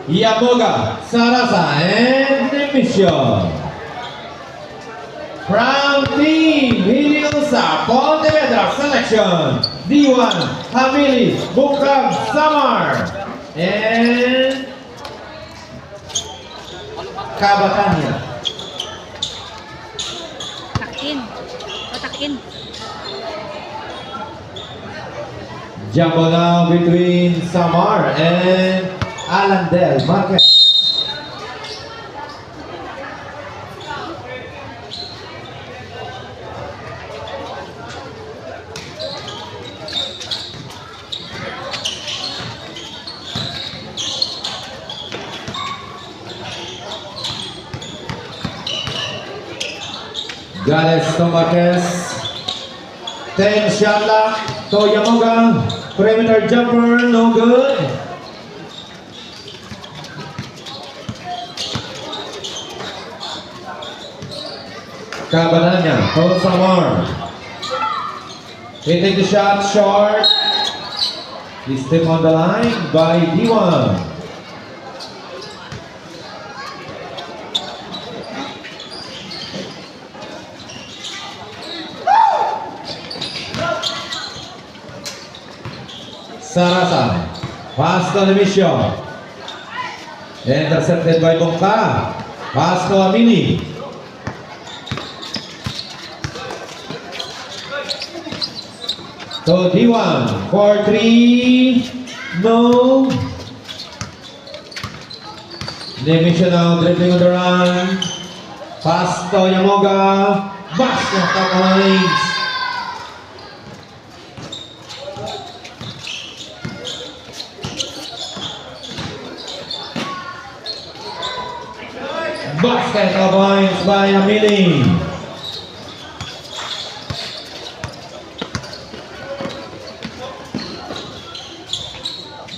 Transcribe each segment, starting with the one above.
Yamoga, Sarasa, and Demission. From Team Hiliosa, Pontevedra Selection, D1, Hamili, Bukag, Samar, and Kabatanya. Takin. Jumbo now between Samar and Alandel Marquez. Gales to Marquez. 10 shot lock to Yamoga. Perimeter jumper, no good. Cabananya to Samar. Hitting the shot short. He's still on the line by D1. Sarasa, pass to Demission. Intercepted by Bongka. Pass to Amini. To D1 for 3. No. Demission now dribbling on the run. Pass to Yamoga. Bash ng top lines. Basket of points by Amili.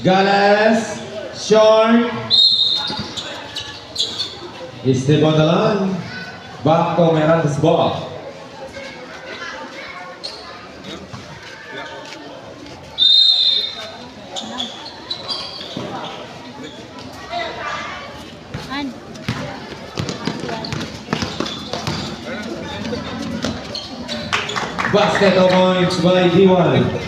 Gales, short. He's still on the line. Back to Miranda's ball. Basket of points by D1.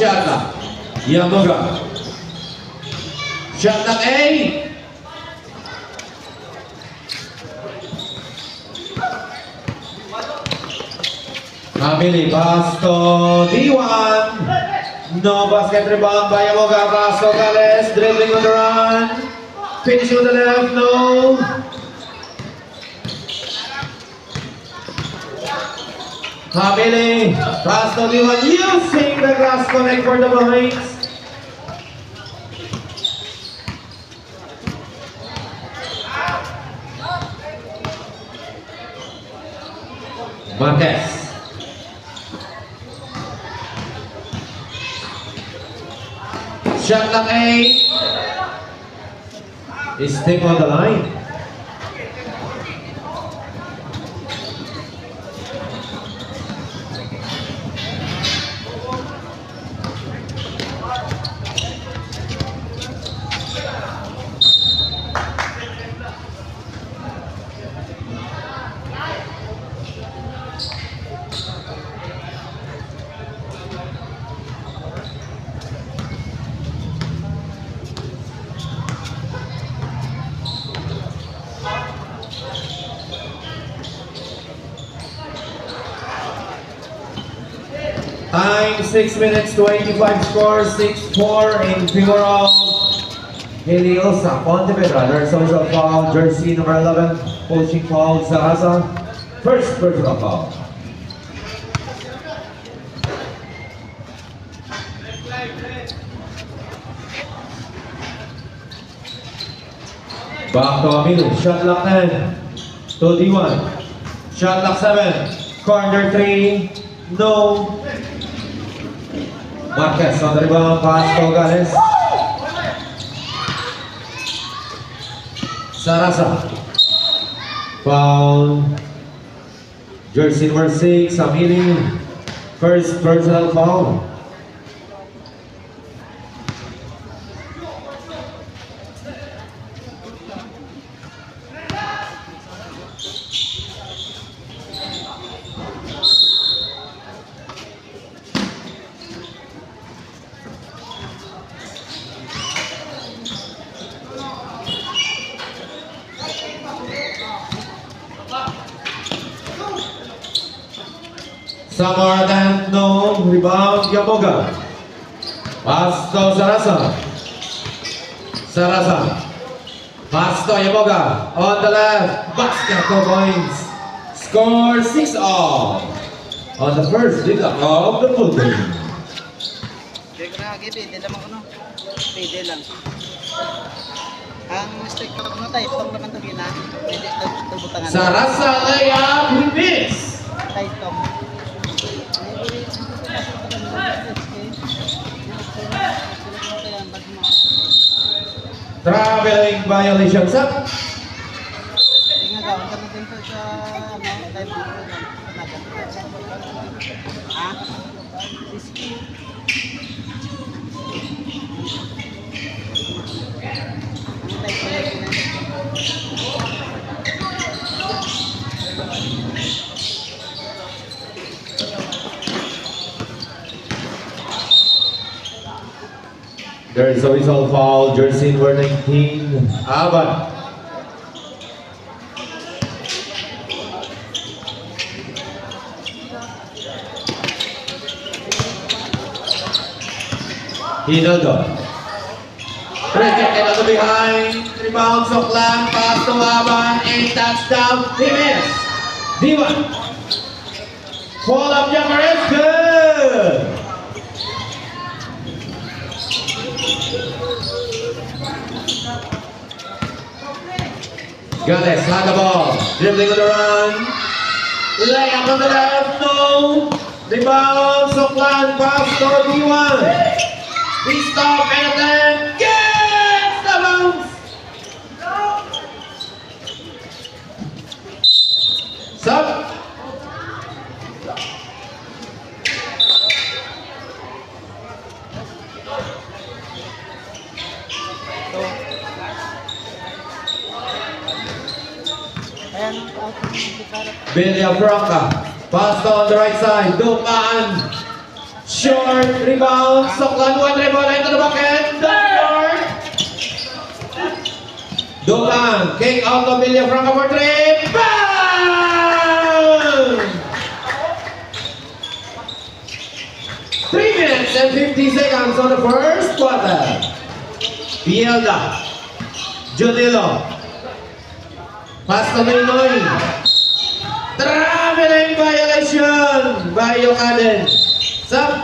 Shot lock. Yamoga. Shot lock A. Hamili pass to D1. No basket rebound by Yamoga. Pass to Gales. Dribbling on the run. Finishing on the left. No. Hamili, pass to D1, using the glass connect for the points. Marquez. Shot lock A. Is still on the line. Time 6 minutes to 85 scores, 6-4 in favor of Haley Osa, Pontevedra. There's also a foul, jersey number 11, poaching foul, Sarasa. First personal foul. Back to Aminu, shot clock 10 to D1. Shot clock 7, corner 3, no. Marquez on the rebound, pass to Gales. Sarasa. Foul. Jersey number 6, Aminu. First personal foul. Samar attempt, no. Rebound, Yamoga. Pass to Sarasa. Sarasa. Pass to Yamoga. On the left. Basket, 2 points. Score 6-all. On the first lead of the full game. Hindi ko na gibi, hindi naman ano. Pwede lang. Ang mistake ko na tayo, itong naman ito gina. Hindi tubutangan. Sarasa layup, he missed. Tayo itong. Traveling violation sa Tingnan gawin ka na din po sa time dito. Ha? Risky. Ang type ko yung There is a whistle foul, jersey number 19, Aban. Hinaldo. Rejected on the behind, rebound, Soklan, pass to Aban, and touchdown, he missed. D1. Fall up jumper is good. Gales had the ball, dribbling on the run, layup on the left, no, rebound, Soklan, pass to D1, he stop and then gets the bounce. Sub. Billy Franca, pass on the right side, Dumaan, short, rebound, Soklan, 1 rebound into the bucket, short. Dumaan, kick out to Billy Franca for 3, bang! 3 minutes and 50 seconds on the first quarter. Pielda, Jodilo, pass to Millinoy. Traveling violation by Yokaden. Sub.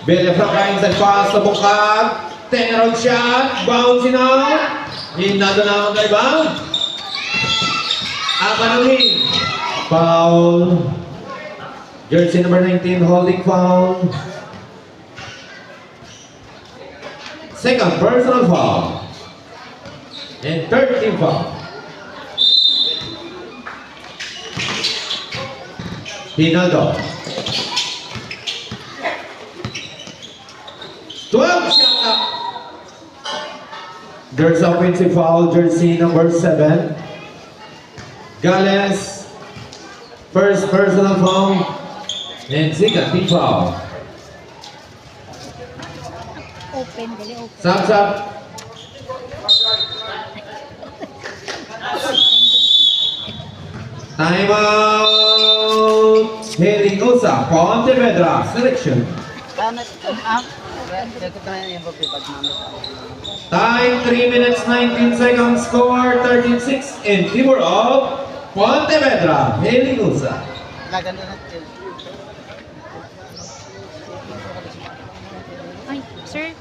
Billy Franca inside pass to Bukag. 10-round shot, bouncing out. Hinado na ang rebound. Abanuhin. Foul. Jersey number 19, holding foul. Second personal foul. And 13 foul. Hinaldo. 12 shot up. There's offensive foul, jersey number 7. Gales. First personal foul. And second team foul. Open, dali open. Sub. Time out! Heligosa, Pontevedra, selection. Ikot na yung pag mamit. Time 3 minutes 19 seconds, score 13-6 in favor of Pontevedra, Heligosa. Laganda natin. Ay, sir.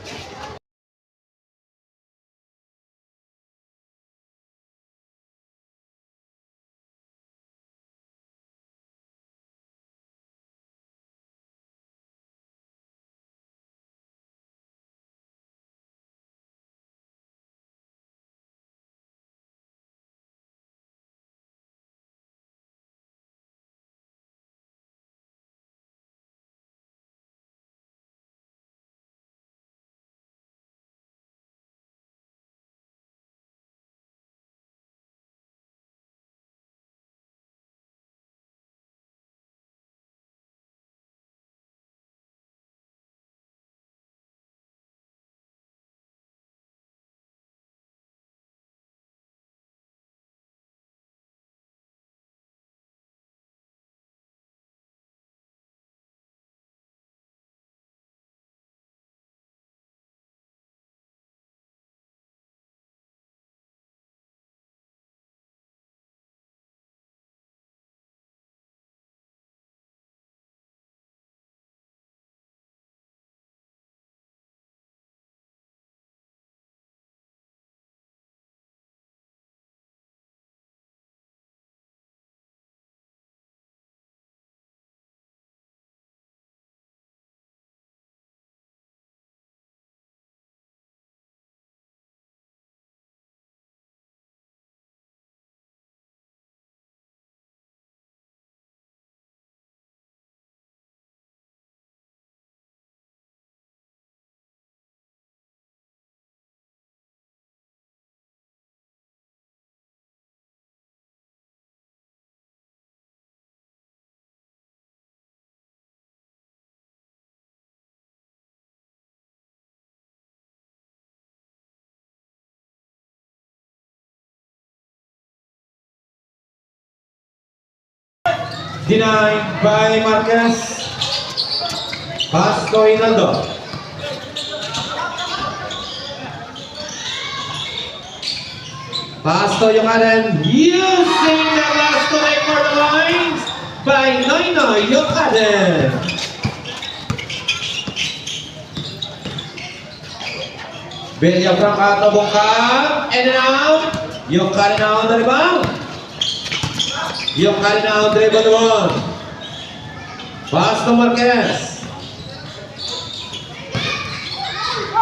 Denied by Marquez. Pass to Hinaldo. Pass to Yokaden. Using the last connect for the lines by Noynoy Yokaden. Villafranca to bongkar. And now, Yokaden on the rebound. Yokaden now dribble the ball. Pass to Marquez.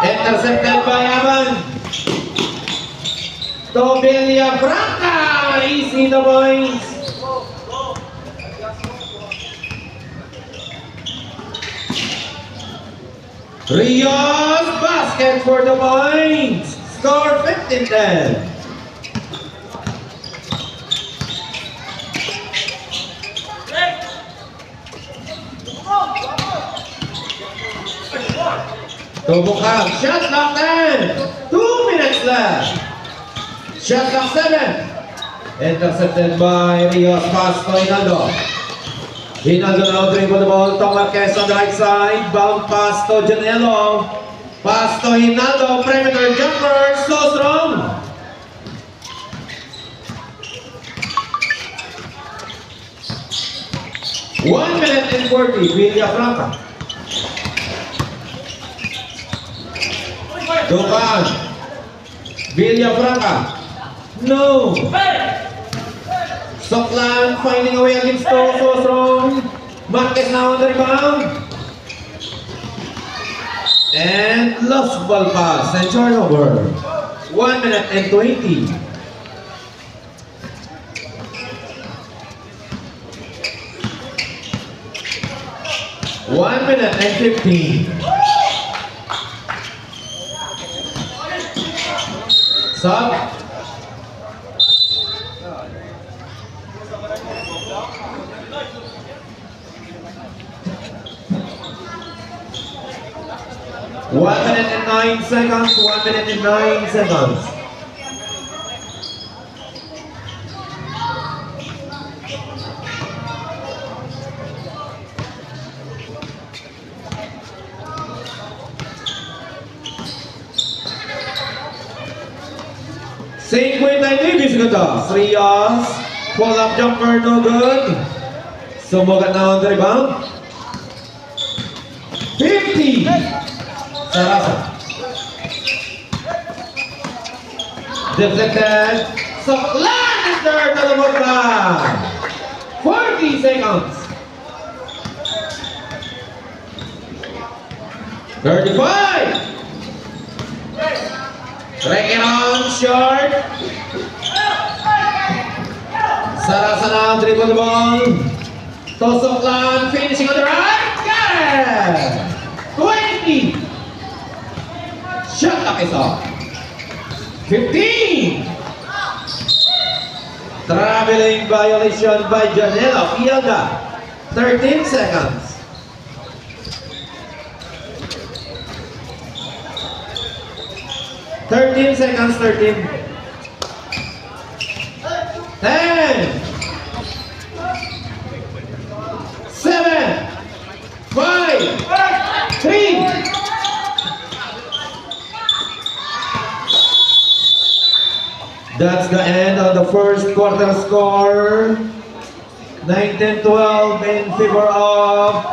Intercepted by Aban. To Villafranca. Easy the points. Rios basket for the points. Score 15-10. Tobukang shot clock 10. 2 minutes left. Shot clock 7. Intercepted by Rios. Pass to Hinaldo. Hinaldo now dribble the ball to Marquez on the right side. Bound pass to Janelo. Pass to Hinaldo. Perimeter jumper. So strong. One minute and 40. Villafranca. Dukan. Villafranca. No. Soklan finding a way against Toho. So strong. Marquez now on the rebound. And lost ball pass and turnover. 1 minute and 20. One minute and 15. Sub. One minute and 9 seconds. 1 minute and 9 seconds. 59 segundos. Rios. Pull up jumper, no good. Sumugat na on the rebound. 50. Sarasa. Deflected. Soklan is there to the ball. 40 seconds. 35. Break it on short. Sarasa na dribble the ball. To Soklan, finishing on the right. Got it. 20. Shot clock is off. 15. Traveling violation by Janela Fielda. 13 seconds. 13 seconds, 13. 10. 7. 5. 3. That's the end of the first quarter score. 19-12 in favor of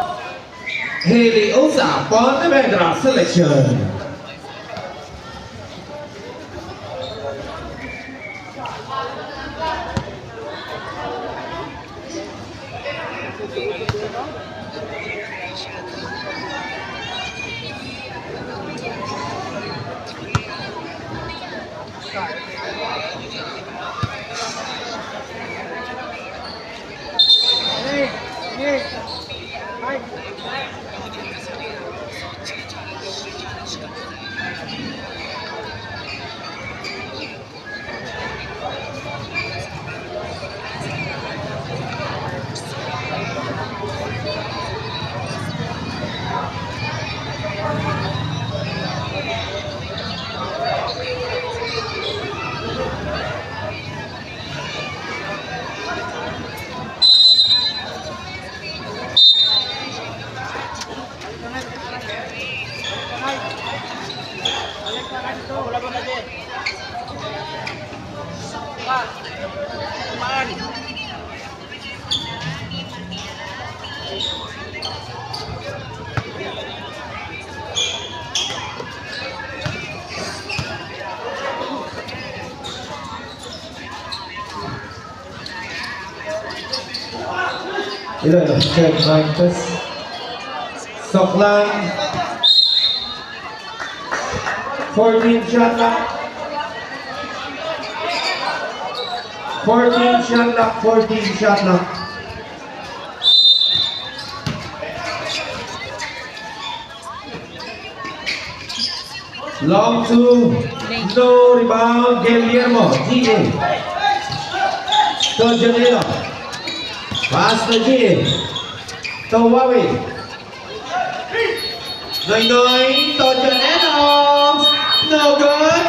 Haley Osa, Pontevedra selection. Check Marcus. Soklan. 14 shot clock. 14 shot clock. 14 shot clock. Long two. No rebound. Guillermo. GA. To Janela. Pass to G. To Wawi. Noy to Janela. No good.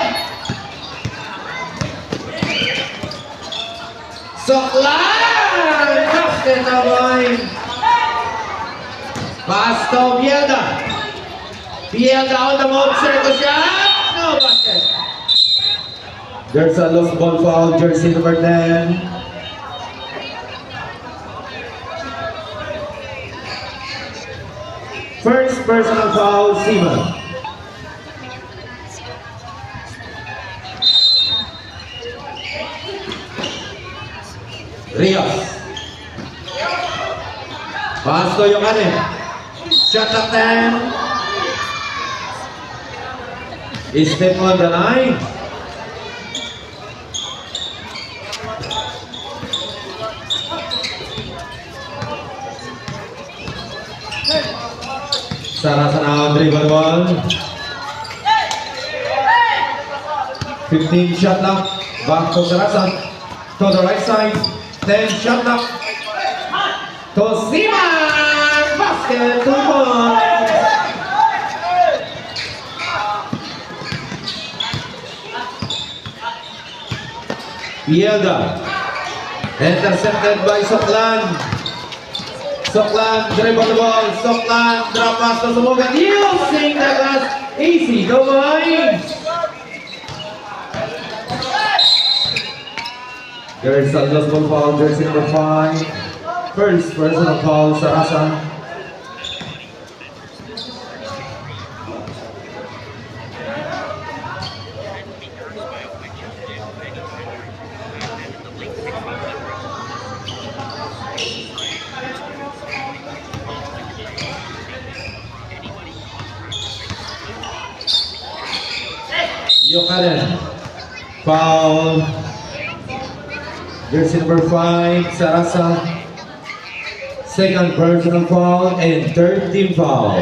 Soklan. Basket na boy. Pass to Bielda. Bielda on the move. Circle shot. No basket. There's a loose ball foul. Jersey number 10. First personal foul, Seaman. Rios. Pass to yung kanin. Shot up 10. Step on the line. Sarasa na dribble ball. 15 shot clock. Back to Sarasa. To the right side. 10 shot clock. To Siman. Basket. 2 points. Bielda. Intercepted by Soklan. Soklan, dribble the ball. Soklan, drop pass to Sumugat. Using the glass. Easy, go boys. There is a adjustable foul, jersey number 5. First personal foul, Sarasa. Yokanen. Foul. Jersey number 5, Sarasa. Second personal foul and third team foul.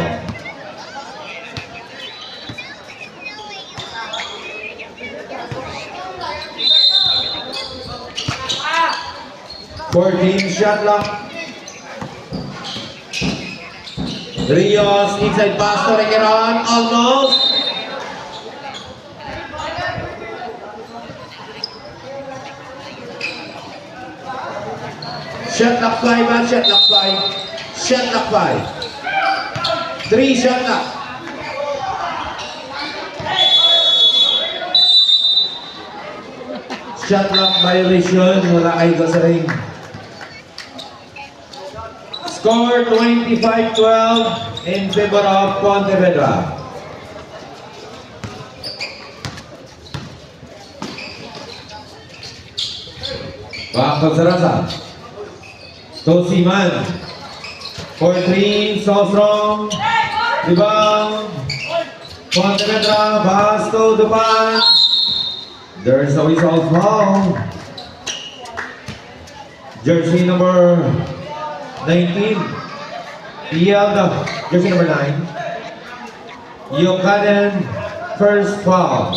Shot lock. Rios inside pass to Regeron, almost. Shot lock 5, man. Shot lock 5. Shot lock 5. 3 shot lock. Shot lock violation. Wala kayo sa ring. Score 25-12 in favor of Pontevedra. Back to Sarasa. Tosiman. 4-3, so strong. Rebound. Pontevedra, pass to Dupan. There's a whistle foul. Jersey number 19. Ielda, jersey number 9. Yokanen, first foul.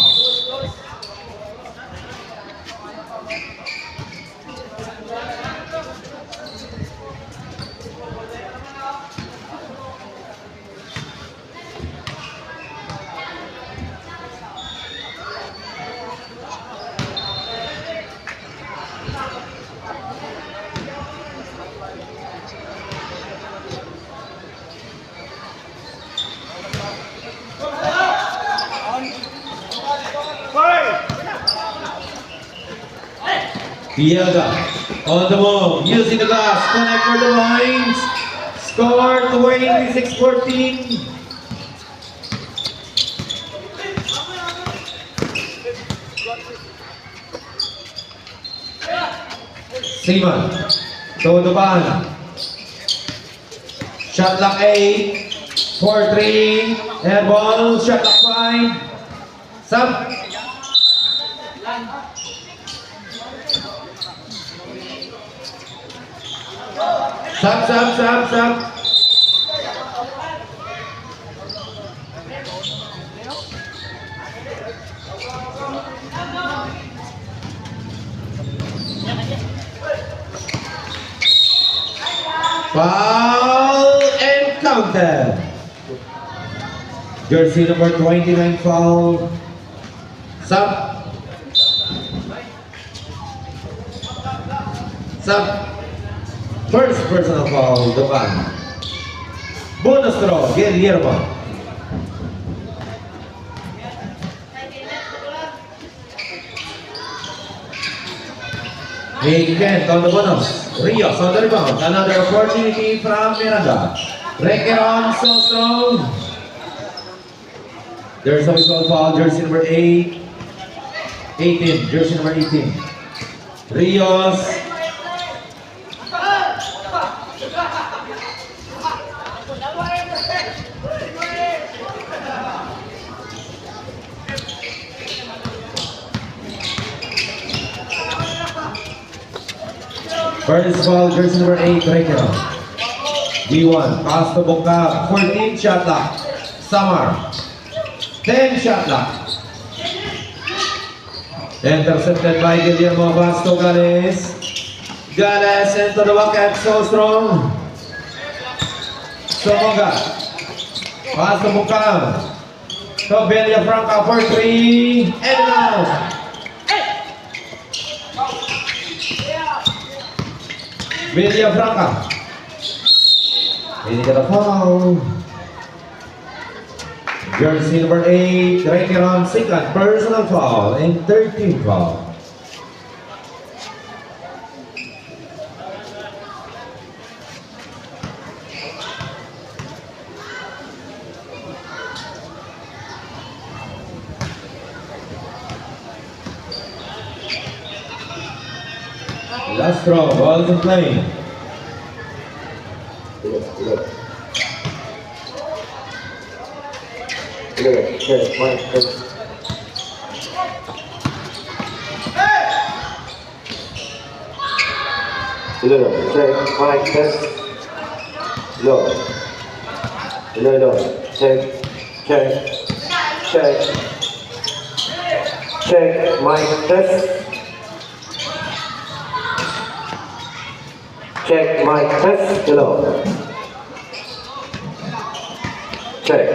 Ielda on the move, using the glass, connect for the lines. Score 26-14. Seaman, to Dupan. Shot lock 8, 4-3, air ball, shot lock 5. Sub. Sub. Foul and counted. Jersey number 29 foul. Sub. First personal foul, Dupan. Bonus throw, Guillermo. Kent on the bonus. Rios on the rebound. Another opportunity from Miranda. Regeron, so strong. There's a whistle foul, jersey number 8. 18, jersey number 18. Rios. First foul, jersey number 8, Regeron. D1, pass to Bongka, 14 shot lock. Samar, 10 shot lock. Intercepted by Guillermo, pass to Gales. Gales into the bucket, so strong. Somoga, pass to Bongka. To Villafranca for 3, and now. Villafranca. He got a foul. Jersey number 8, Regeron, second personal foul and 13 foul. Last throw, balls in play. Okay, Mike, test. Hello, check, Mike, test. Hello. Hello, check, check. Check, Mike, test. Check, Mike, test. Hello. Check.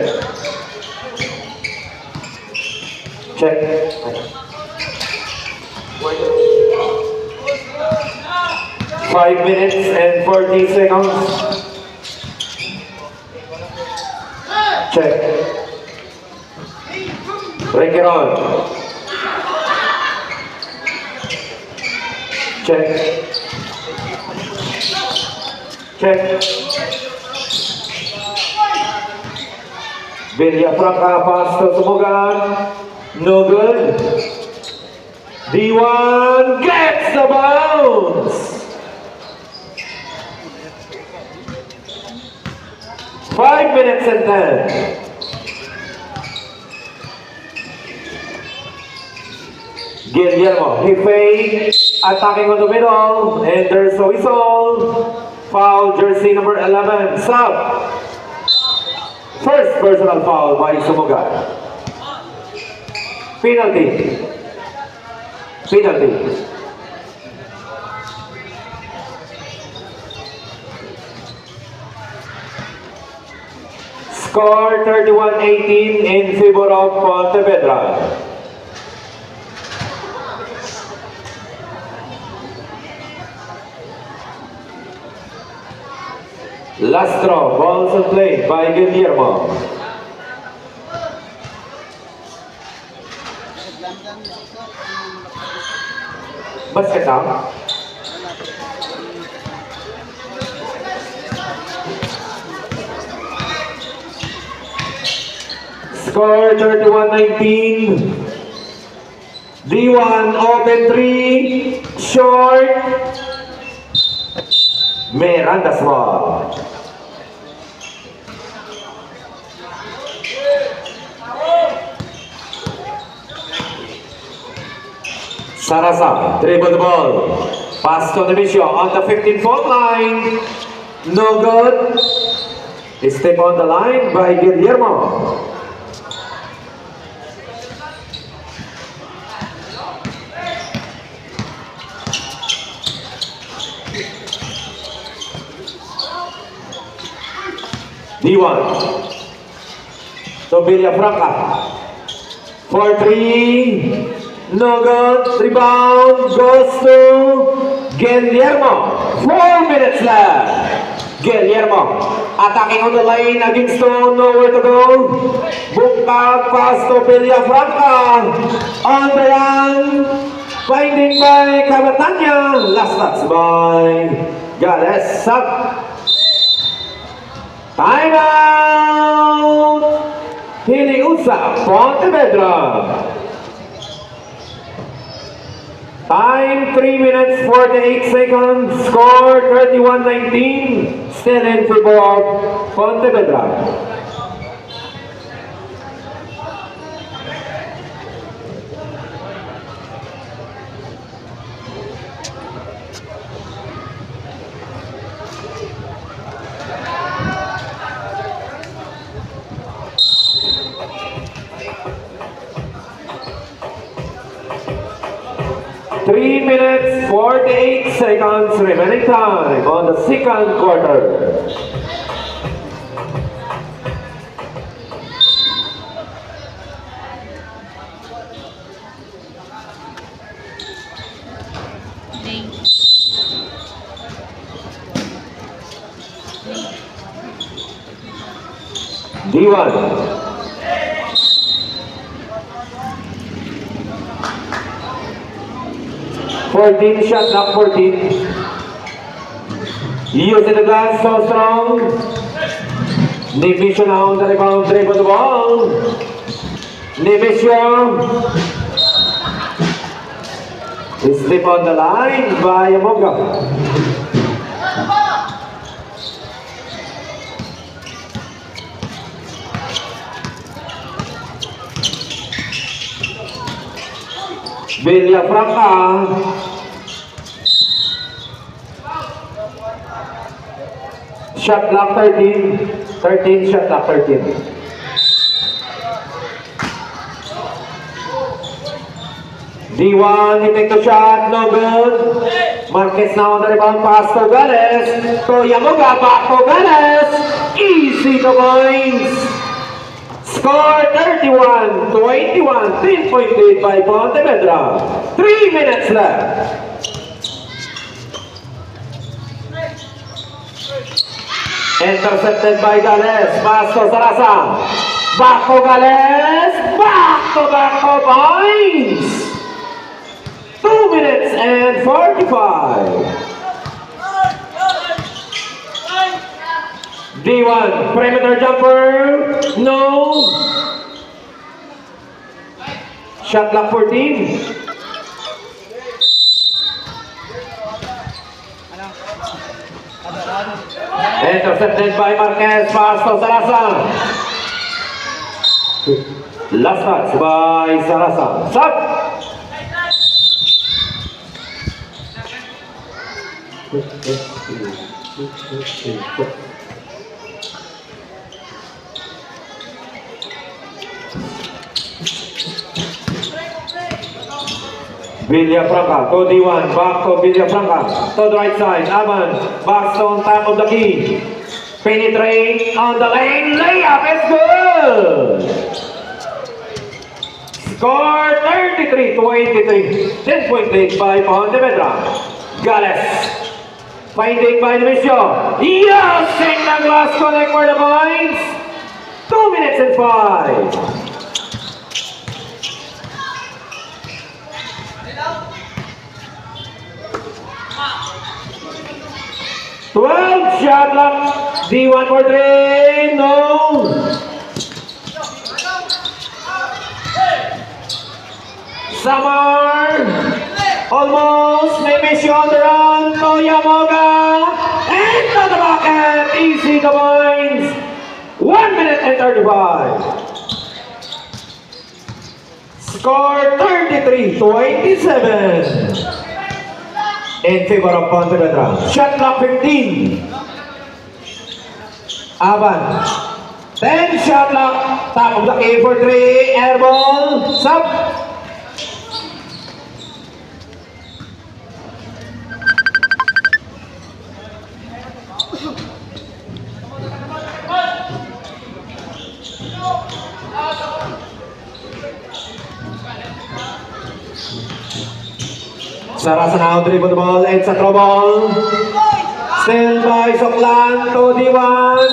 Check. 5 minutes and 40 seconds. Check. Break it on. Check. Check. Villafranca pass to Sumugan. No good. D1 gets the bounce. 5 minutes and 10. Guillermo, he fake, attacking on the middle, and there's a whistle. Foul, jersey number 11, sub. First personal foul by Sumugan. Penalty. Penalty. Score 31-18 in favor of Pontevedra. Last throw, balls in play by Guillermo. Basket now. Score 31-19. D1 open 3, short. Miranda Small. Sarasa, dribble the ball. Pass to Nemesio on the 15-foot line. No good. Step on the line by Guillermo. D1 to Villafranca for 3, no good. Rebound goes to Guillermo. 4 minutes left. Guillermo attacking on the lane against Stone, nowhere to go. Book out pass to Villafranca on the run, finding by Cabatanya. Last touch by Gales. Sub. Time out! Hiliusa, Pontevedra. Time 3 minutes 48 seconds. Score 31-19. Still in favor of Pontevedra. Three minutes 48 seconds remaining time on the second quarter. D1. Shot, not 14. Using the glass, so strong. Nemisio now on the rebound, dribble the ball. Nemisio. Slip on the line by Yamoga. Villafranca. Shot clock 13. 13, shot clock 13. D1, he take the shot, no good. Marquez now on the rebound, pass to Gales. To Yamoga, back to Gales. Easy to points. Score 31-21, 10-point lead by Pontevedra. 3 minutes left. Intercepted by Gales. Pass to Sarasa. Back to Gales. Back to points. 2 minutes and 45. D1, perimeter jumper, no. Shot clock 14. Intercepted by Marquez, pass to Sarasa. Last touch by Sarasa. Shot. Villafranca to D1, back to Villafranca, to the right side, Aman, back on top of the key, penetrate on the lane, layup is good! Score 33-23, 10-point lead by Pontevedra. Gales, finding by Nemisio, using the glass connect for the points, 2 minutes and 5. 12 shot clock. D1 for 3. No. Samar. Almost. Nemisio on the run. To Yamoga. And to the bucket. Easy the points. 1 minute and 35. Score 33-27. In favor of Pontevedra. Shot clock 15. Aban. 10 shot clock. Top of the key for 3. Air ball. Sub. Sarasa now dribble the ball, it's a throw ball. Still by Soklan to D1.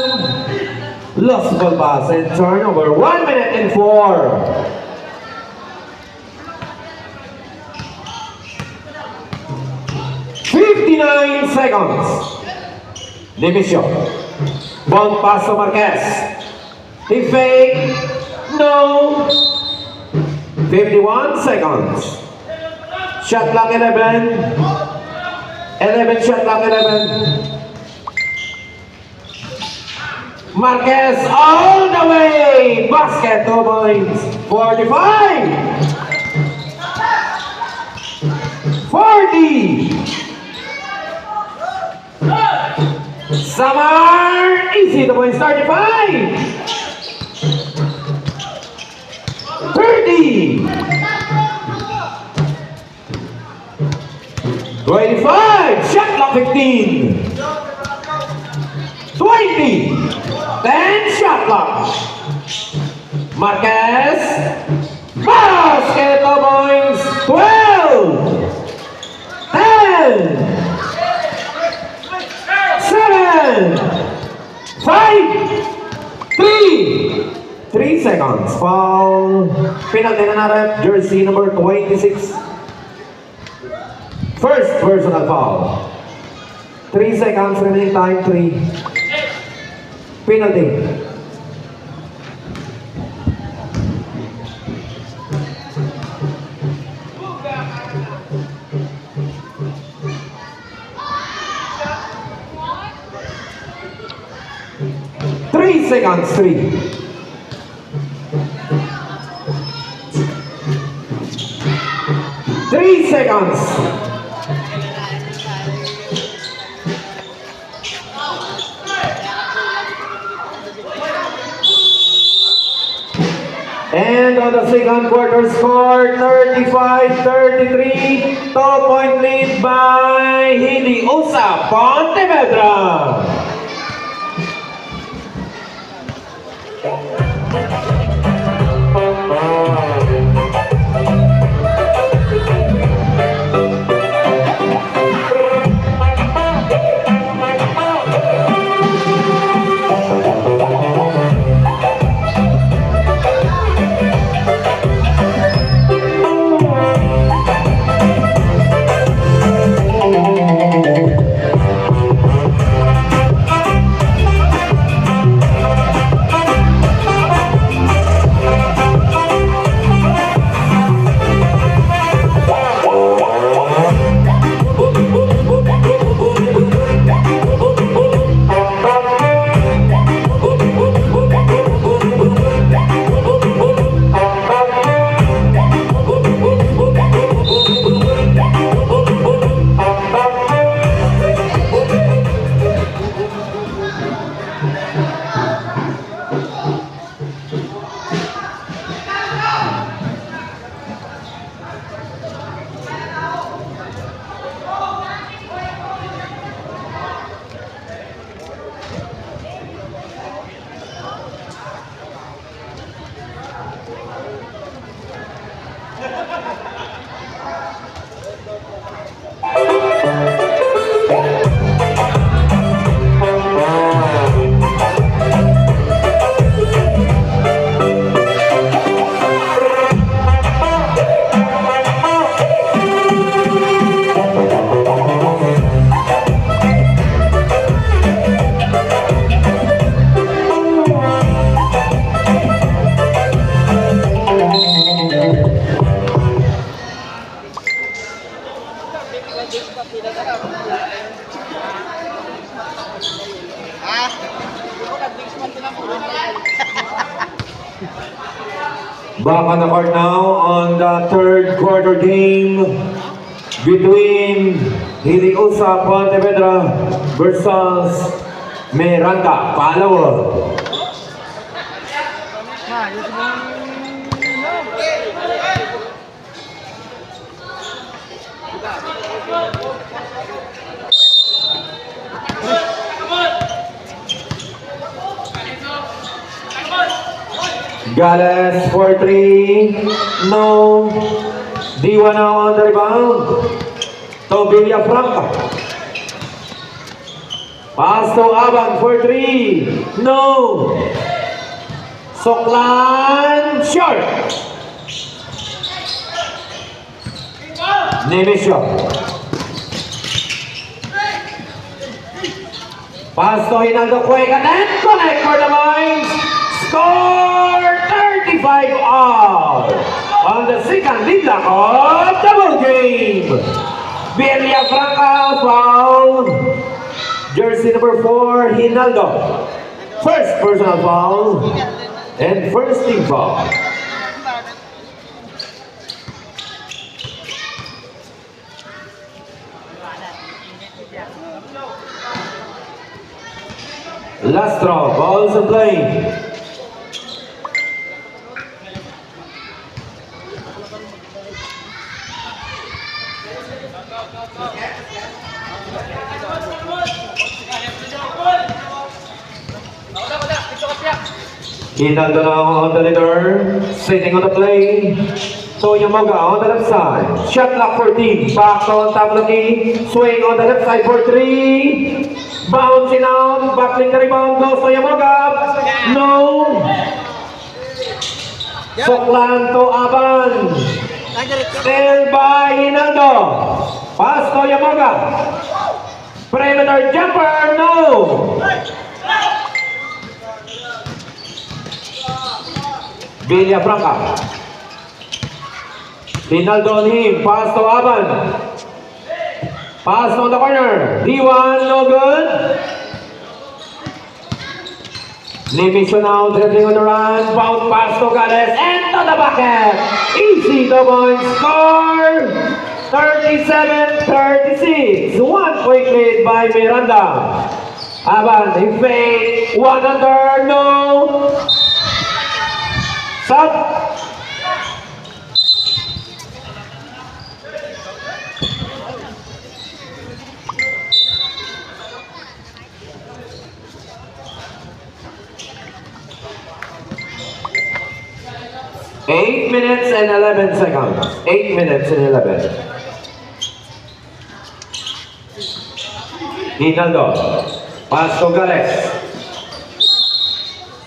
Lost ball pass and turnover. 1 minute and 4. $59 seconds. Nemisio. Ball pass to Marquez. He fake. No. 51 seconds. Shot clock 11. 11 shot clock 11. Marquez all the way. Basket 2 points. 45. 40. Samar. Easy 2 points. 35. 30. 25, shot clock 15. 20, 10 shot clock. Marquez, basket 2 points. 12, 10, 7, 5, 3 seconds. Foul. Penalty na ref, jersey number 26. First personal foul. 3 seconds remaining time, 3. Penalty. Three seconds, 3. Three seconds. And on the second quarter score, 35-33, 2-point lead by Hiniusa Pontevedra. Back on the court now on the third quarter game between Hiniusa Pontevedra versus Miranda Palawan. Gales for 3. No. D1 now on the rebound. To Villafranca. Pass to Aban for 3. No. Soklan short. Nemesio. Pass to Hinaldo Cueca and connect for the lines. Score 35 all on the second lead block of double game. Villafranca foul. Jersey number 4, Hinaldo. First personal foul and first team foul. Lastro, balls in play. Hinaldo now on the leader, sitting on the play. Toyamoga on the left side. Shot clock 14. Back on top of the key. Swing on the left side for 3. Bouncing out. Battling the rebound. Goes Toyamoga. No. Soklan to Aban. Still by Hinaldo. Pass Toyamoga. Perimeter jumper, no! Villafranca. Rinaldo on him, pass to Aban. Pass on the corner. D1, no good. Nimisyo now, dribbling on the run. Bounce pass to Gales and to the bucket. Easy 2 points score. 37-36. 1 point lead by Miranda. Aban, he fake. 1 under, no. Sub. Eight minutes and 11 seconds. 8 minutes and 11. Rinaldo. Pass to Gales.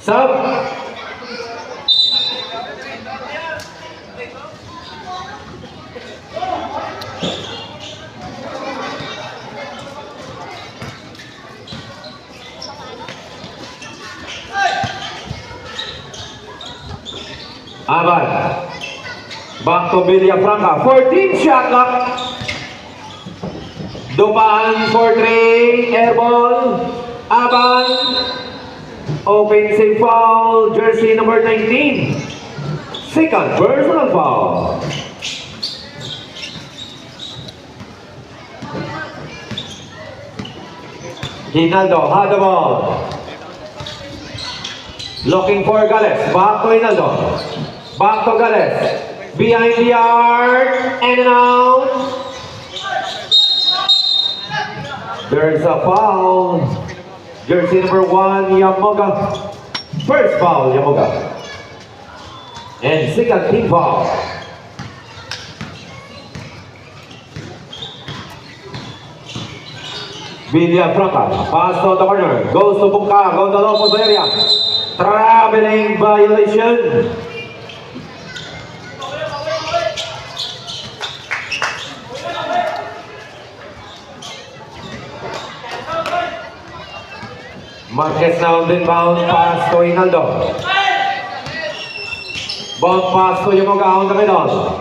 Sub. Aban. Back to Villafranca. 14 shot clock. Dupaan for 3. Air ball. Aban. Offensive foul. Jersey number 19. Second personal foul. Rinaldo had the ball. Looking for Gales. Back to Rinaldo. Back to Gales. Behind the arc. And out. There's a foul. Jersey number 1, Yamoga. First foul, Yamoga. And second team foul. Villafranca. Pass to the corner. Goes to Bungka. Goes to the opposite area. Traveling violation. Marquez now inbound pass to Rinaldo. Bounce pass to Yamoga on the middle.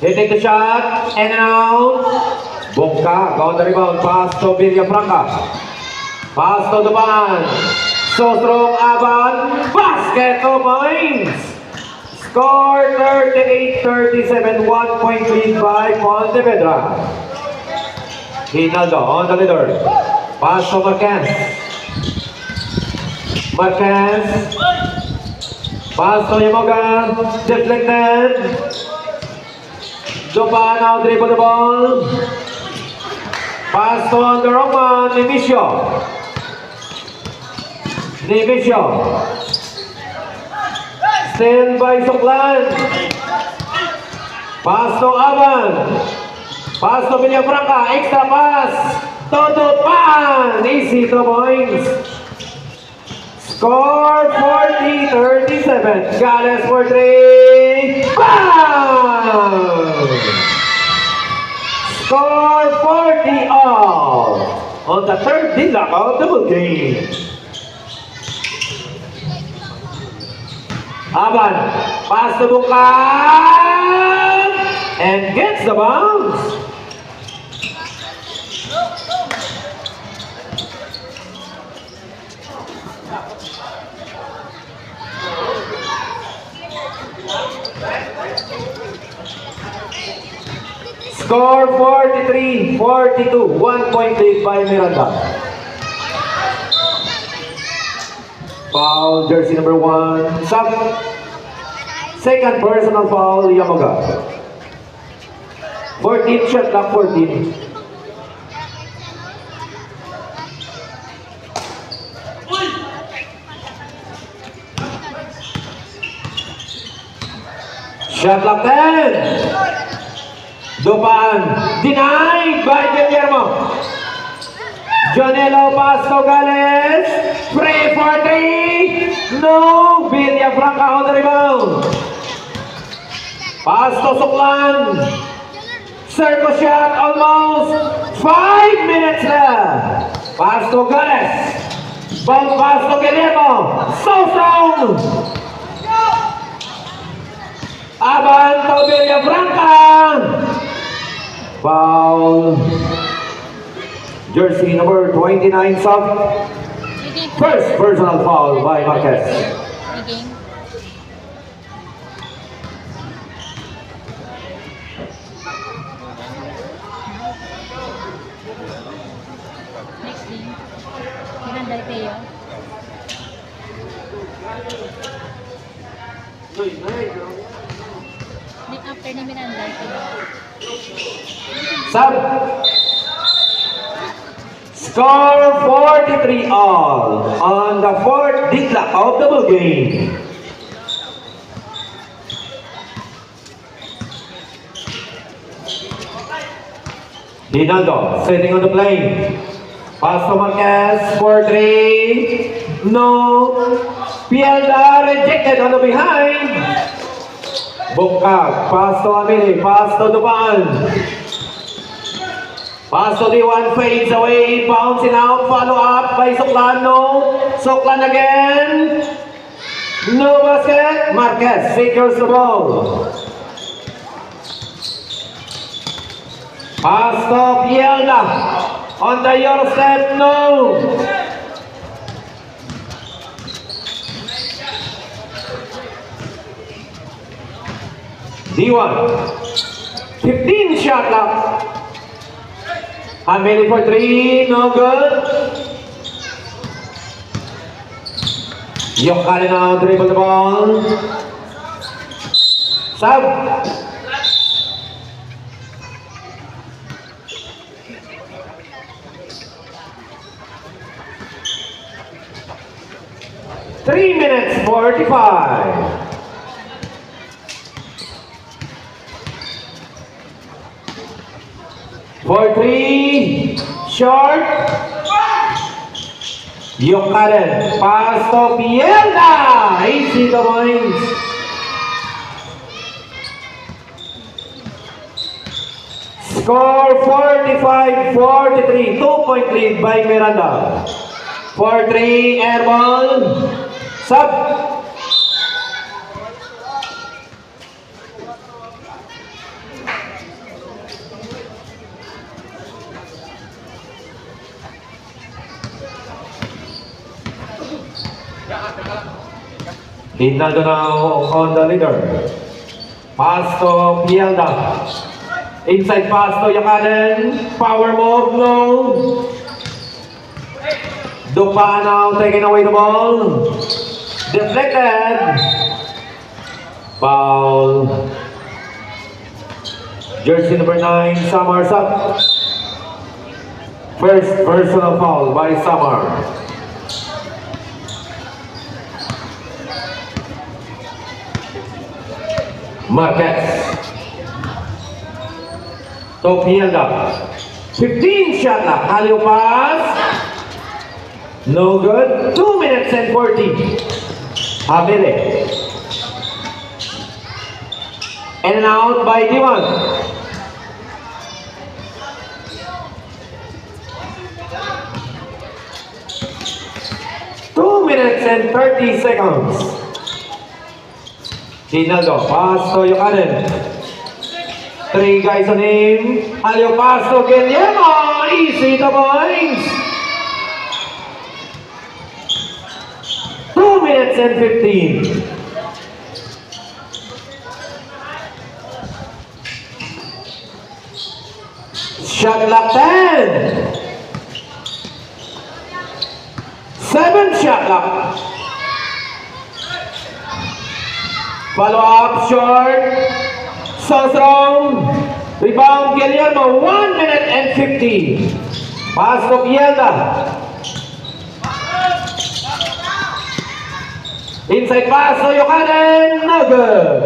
Hitting the shot and out. Bungka on the rebound pass to Villafranca. Pass to the band. So strong Aban. Basket 2 points. Score 38-37. 1 point lead by Pontevedra. Rinaldo on the leader. Pass to Marquez. Marquez. Pass to Yamoga. Deflected. Dupa now dribble the ball. Pass to the wrong man. Nimisyo. Nimisyo. Still by Suklan. Pass to Aban. Pass to Villafranca. Extra pass. Todo pan. Easy 2 points. Score 40-37. Gales for 3. Bang! Score 40 all on the third Dilacao double game. Aban, pass the Bungka and gets the bounce. Score 43-42, 1 point lead by Miranda. Foul, jersey number 1, sub. Second personal foul, Yamoga. 14 shot clock, 14. Shot clock 10. Dupan, denied by Guillermo. Jonelo pass to Gales. Free for 3. No. Villafranca on the rebound. Pass to Suklan. Circle shot almost. 5 minutes left. Pass to Gares. Ball pass to Guillermo. So strong. Aban to Villafranca. Foul. Jersey number 29 sub. First personal foul by Marquez. Again. Next game. Miranda Teo. Next after ni Miranda Teo. Sub. Score 43 all on the fourth deadlock of the ball game. Dinaldo sitting on the plane. Pass to Marquez for 3. No. Pielda rejected on the behind. Bukag. Pass to Amili. Pass to Dupan. Pass to D1 fades away. Bouncing out. Follow up by Suklan. No. Suklan again. No basket. Marquez secures the ball. Pass to Pielda. On the Euro step, no. D1. 15 shot clock. Ameli for 3, no good. Yokane now dribble the ball. Sub. Three minutes 45. For 3, short. Yokaren, pass to Pielda. Easy the points. Score 45-43. 2-point lead by Miranda. For 3, air ball. Sub. Dinaldo now on the leader. Pass to Pielda. Inside pass to Yakanen. Power move, no. Dupa now taking away the ball. Deflected. Foul. Jersey number 9, Samar up. First personal foul by Samar. Marquez. To Pielda. 15 shot clock. Alley pass. No good. 2 minutes and 40. Habile. And out by D1. Two minutes and 30 seconds. Dinaldo, pass to Yokanen. 3 guys on him. Alio pass to Guillermo. Easy the points. 2 minutes and 15. Shot clock 10. 7 shot clock. Follow up short. So strong. Rebound Guillermo. 1 minute and 50. Pass to Pielda. Inside pass to Yokanen. No good.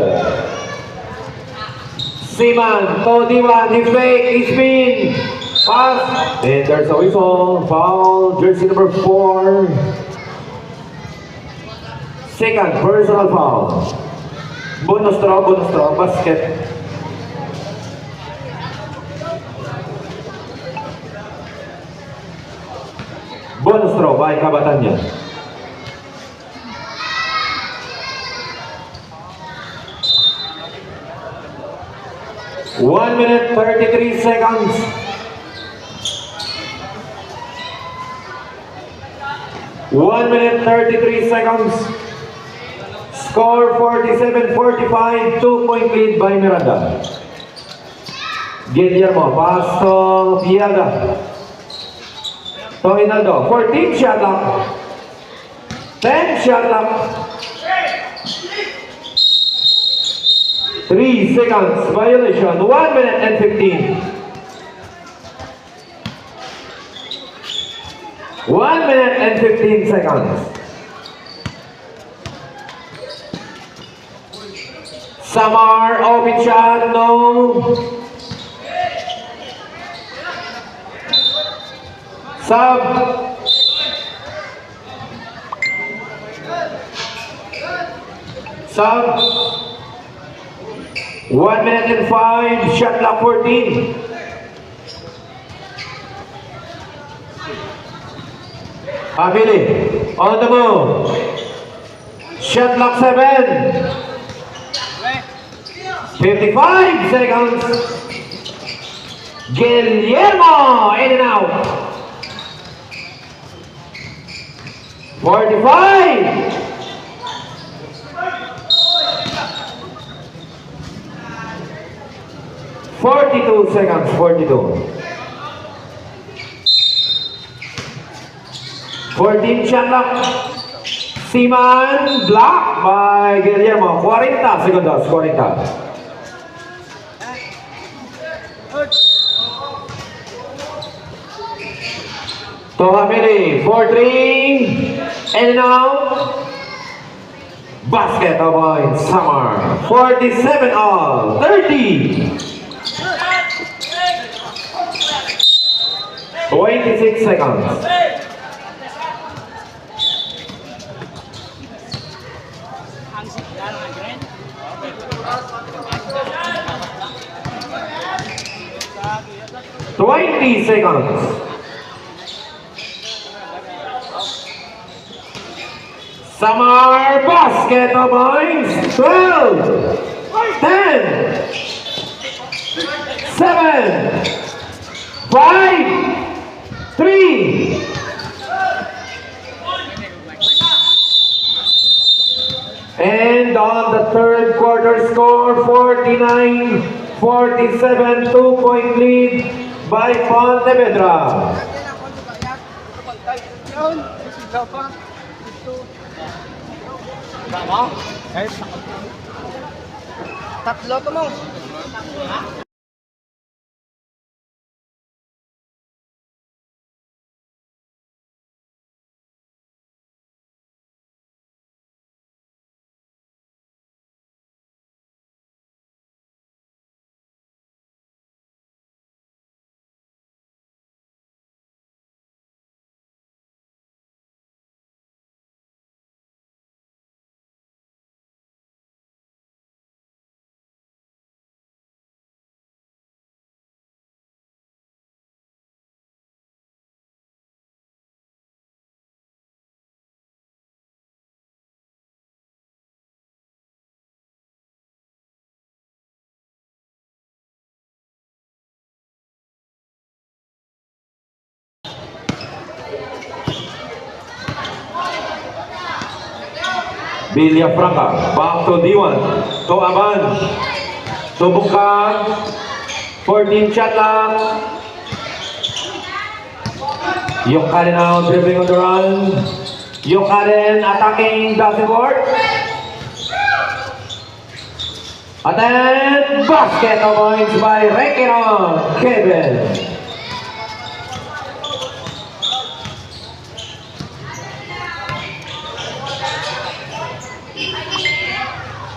Seaman to D1. He fake. He spin. Pass. And there's a whistle. Foul. Jersey number 4. Second personal foul. Bonus draw, basket. by Kabatanya. 1 minute 33 seconds. One minute 33 seconds. Score 47-45. 2-point lead by Miranda. Guillermo, pass to Piaga. To Hinaldo. 14 shot clock. 10 shot clock. 3 seconds violation. 1 minute and 15. 1 minute and 15 seconds. Samar, open shot, no. Sub. Sub. 1 minute and 5, shot clock 14. Abili, on the move. Shot clock 7. 55 seconds. Guillermo, in and out. 45. 42 seconds, 42. 14 shot clock. Siman, blocked by Guillermo. 40 segundos, 40. Tohamili, 4-3, and now, basket by Samar. 47 all, 30. 26 seconds. Twenty seconds. Samar basket points. 12, 10, 7, 5, 3. And on the third quarter score, 49-47, 2-point lead by Pontevedra. Tatlo to mo. Villafranca, back to D1, to Aban, to Bukag, 14 shot clock. Yokaden now dribbling on the run. Yokaden attacking the board. And then basket points by Rekiron Kevin.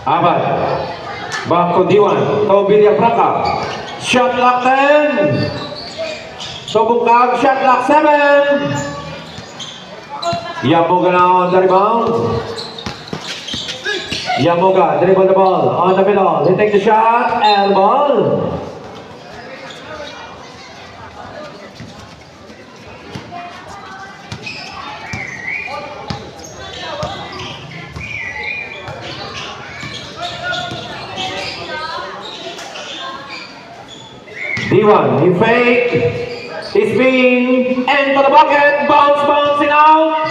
Abad, back to D1, to Villafranca, shot clock 10, to Bukag, shot clock 7, Yamoga now on the rebound, Yamoga dribble the ball, on the middle, he takes the shot, and ball. D1, he fake, he spin, and to the bucket, bouncing out.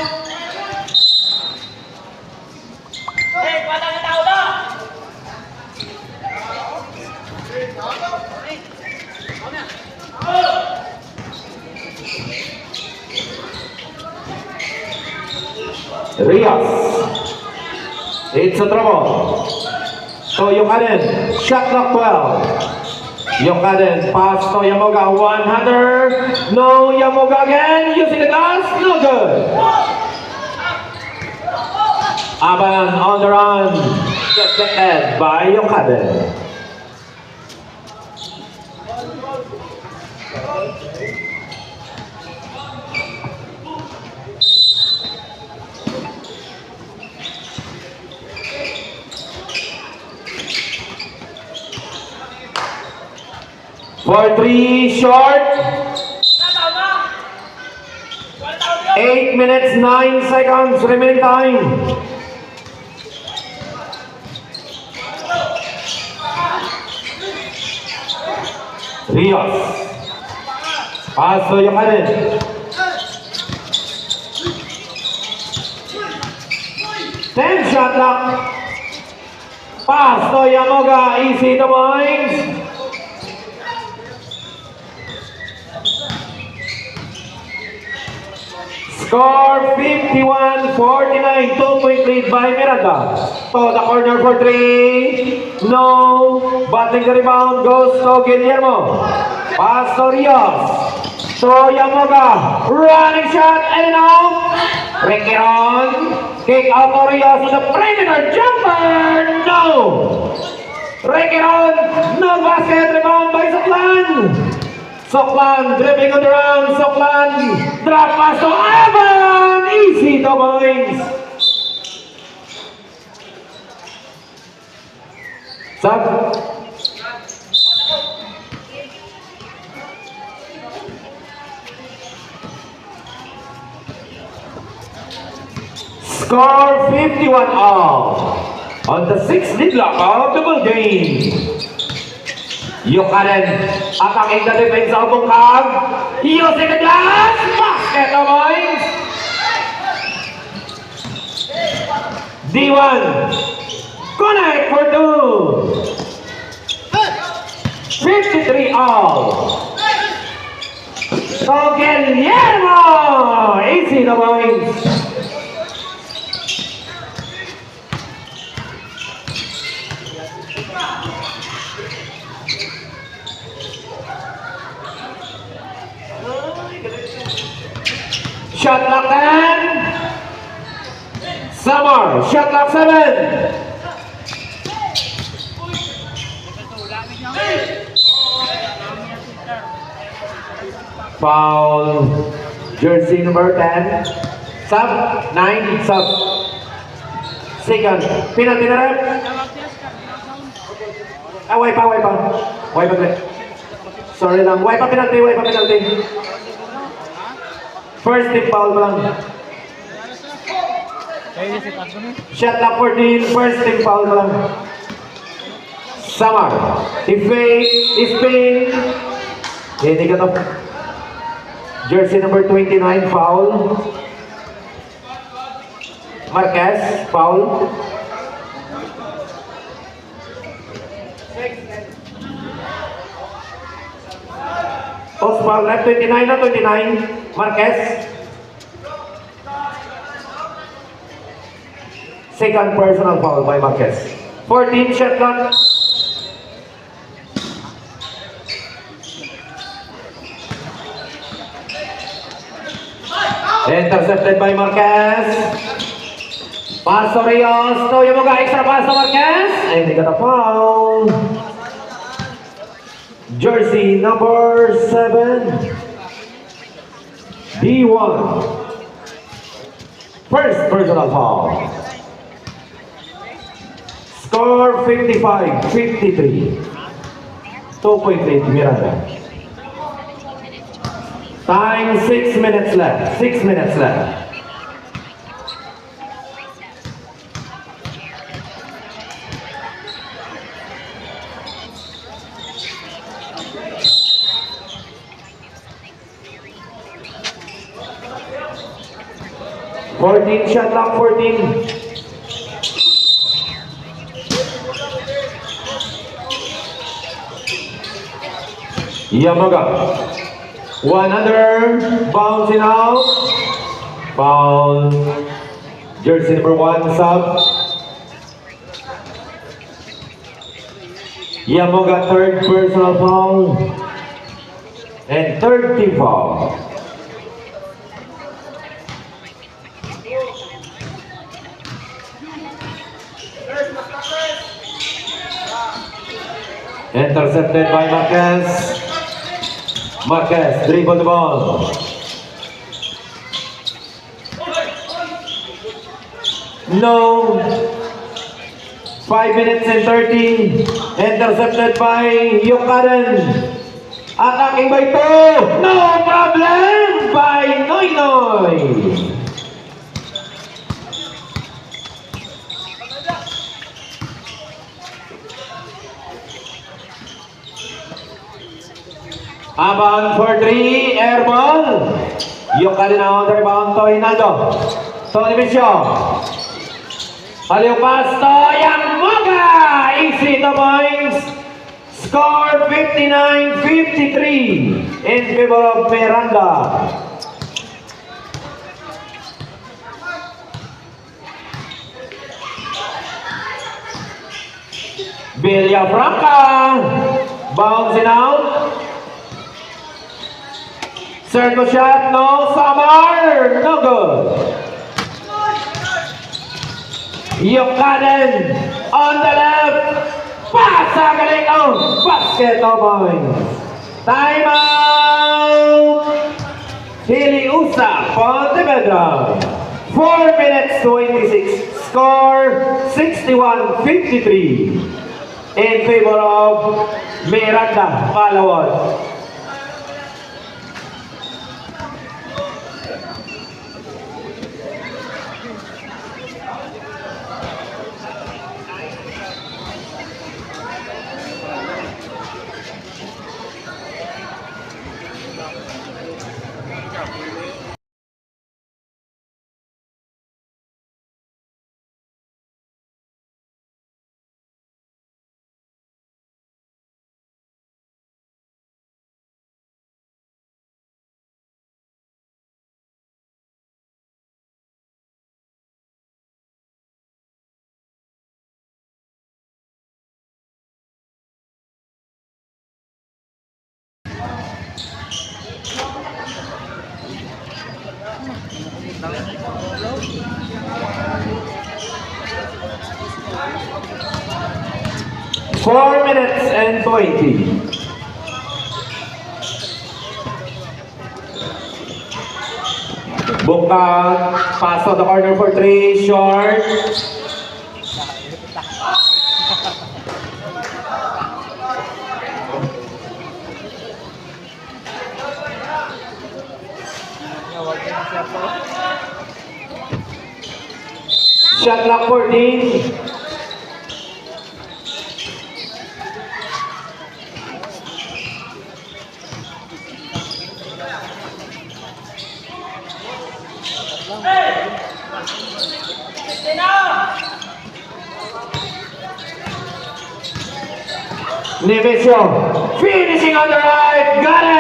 Rios, it's a trouble. So Yokaden, shot clock 12. Yokaden, pass to Yamoga, one-hander. No, Yamoga again, using the glass, no good. Aban on the run, gets the head by Yokaden. For 3 short. 8 minutes 9 seconds remaining time. Rios. Pass to Yokaden. 10 shot clock. Pass to Yamoga, easy to points. Score 51-49, 2-point lead by Miranda. To the corner for 3. No. Batting the rebound goes to Guillermo. Pass to Rios. To Yamoga. Running shot and out. Ricky on. Kick out to Rios to the perimeter jumper. No. Ricky on. No basket. Rebound by Soklan. Soklan dribbling on the run. Soklan drop pass to Evan. Easy to points. Sub. Score 51 all on the 6th lead block of the ball game. Yokaden attacking the defense of Bungkag. Using the glass. Basket of points. D1. Connect for 2. 53 all. So Guillermo. Easy the points. Shot clock 10. Samar, shot clock 7. Foul. Jersey number 10. Sub 9. Sub. Second. Penalty na rep. Wipe pa. Sorry lang. Wipe pa penalty. First team foul lang. Shot clock 14, first team foul lang. Samar. He fake, he spin. Hindi ka to. Jersey number 29 foul. Marquez foul. Oswald left 29 na 29. Marquez. Second personal foul by Marquez. 14 shot clock. Intercepted by Marquez. Pass to Rios. To Yamoga, extra pass to Marquez. And they got a foul. Jersey number 7. D1. First personal foul. Score 55-53. 2-point lead Miranda. Time 6 minutes left. 6 minutes left. 14, shot clock 14. Yamaga. One under, bouncing out. Foul. Jersey number 1, sub. Yamaga, third personal foul. And third team foul. Intercepted by Marquez. Marquez, dribble the ball. No. 5 minutes and 30. Intercepted by Yukaden. Attacking by 2. No problem by Noy Noy. Aban for 3, air ball. Yukaden on the rebound to Hinaldo. Tony Micho. Aliw pass to Yamaga. Easy to points. Score 59-53 in favor of Miranda. Villafranca bouncing out. Circle shot, no. Samar, no good. Yukaden on the left. Pasagaling out. Basket no points. Time out. Hiliusa, Pontevedra. 4 minutes 26. Score 61-53 in favor of Miranda Palawan. Four minutes and 20. Buka, pass on the corner for 3, short. Shot clock 14. Nemesio finishing on the right, got it!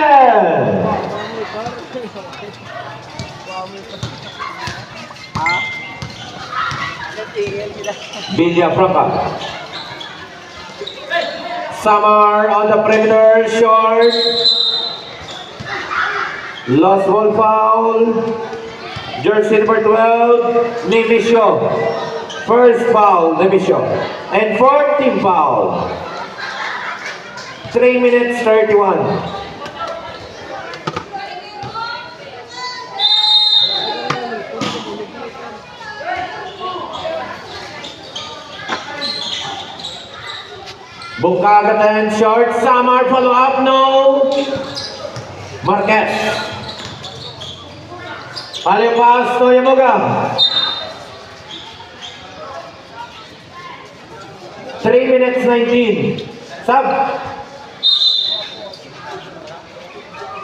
Villafranca. Samar on the perimeter, short. Lost ball foul. Jersey number 12, Nemesio. First foul, Nemesio. And 14 foul. 3 minutes 31. Bukagatan short, Samar follow up, no. Marquez. Alipas to Yamaga. 3 minutes 19. Sub.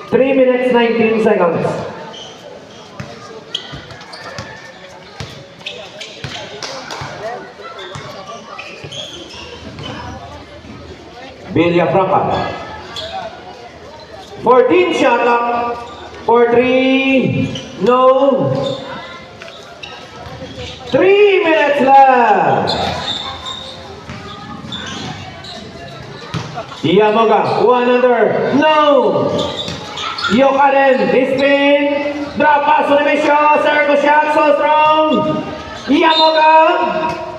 3 minutes 19 seconds. Villafranca. 14 shot clock. For 3. No. 3 minutes left. Yamoga, 1 under. No. Yokaden, spin. Drop pass on the mission. Circle shot, so strong. Yamoga.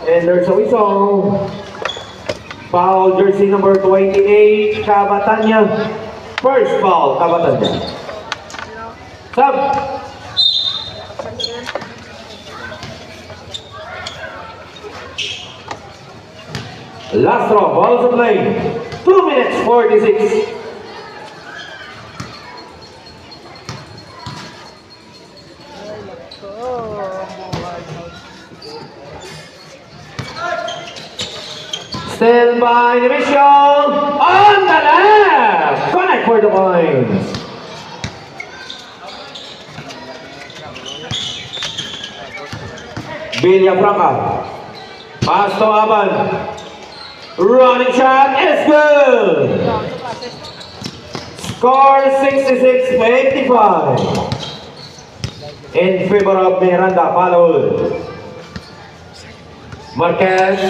And there's a whistle. Foul, jersey number 28, Cabatanya. First foul, Cabatanya. Sub. Last draw, balls in play. 2 minutes 46. Still by the mission. On the left. Connect for the points. Villafranca. Pass to Aban. Running shot is good. Score 66-55. In favor of Miranda Palol. Marquez.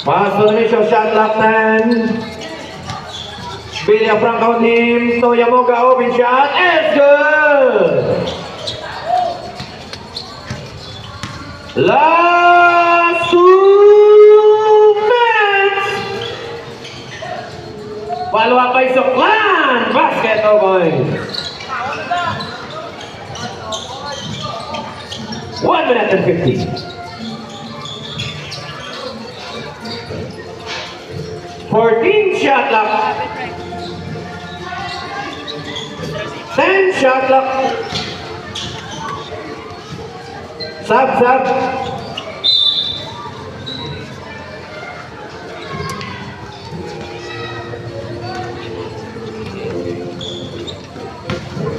Pass to the mission, shot clock 10. Villafranca on him. Toyamoga open shot is good. Last 2 minutes. Follow-up by Soklan. Basket point. 1 minute and 50. 14 shot clock. 10 shot clock. Sub.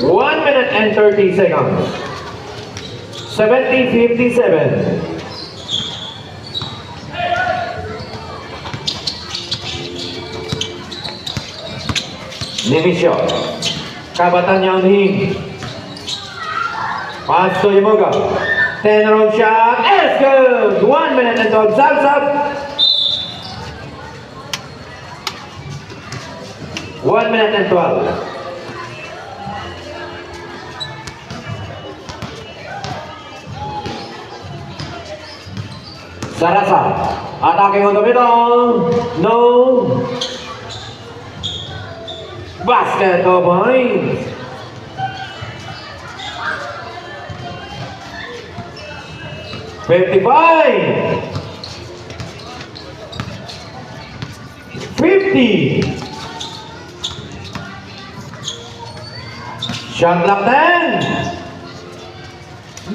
1 minute and 30 seconds. 70-57. Nimisho. Cabatanya on him. Pass to Yamoga. 10 round shot. It's good. 1 minute and 12. Sub. 1 minute and 12. Sarasa. Attacking on the middle. No. Basket point. $55. 50. Shot clock 10.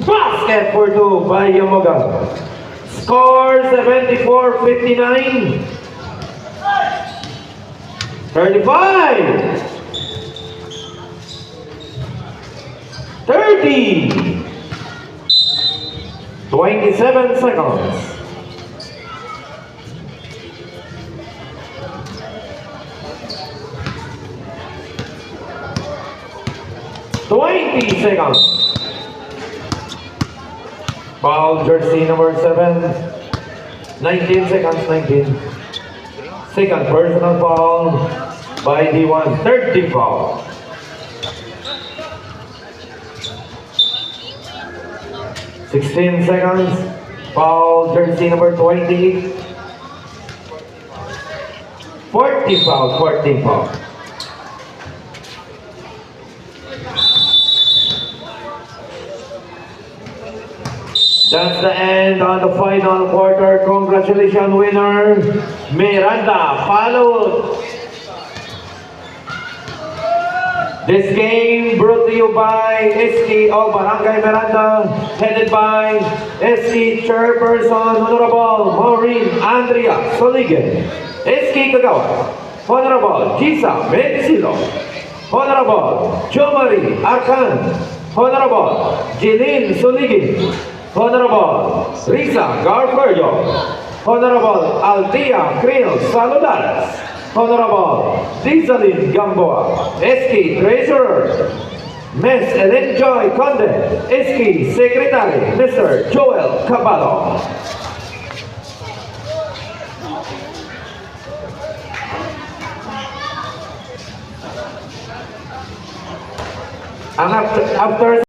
Basket for 2 by Yamoga. Score 74-59. 35. 30. 27 seconds. 20 seconds. Foul, jersey number 7. 19 seconds, 19. Second personal foul by D1. 30 foul. 16 seconds. Foul, jersey number 20. 40 foul, 14 foul. That's the end on the final quarter. Congratulations, winner, Miranda Palol. This game brought to you by SK of Barangay Miranda, headed by SK Chairperson Honorable Maureen Andrea Soligen, SK Kagawa, Honorable Gisa Medsilo, Honorable Jomari Arcan, Honorable Jeline Soligin, Honorable Risa Garferio, Honorable Aldia Creel Saludares, Honorable Dizalin Gamboa, SK Treasurer, Ms. Ellen Joy Conde, SK Secretary, Mr. Joel Caballo. And after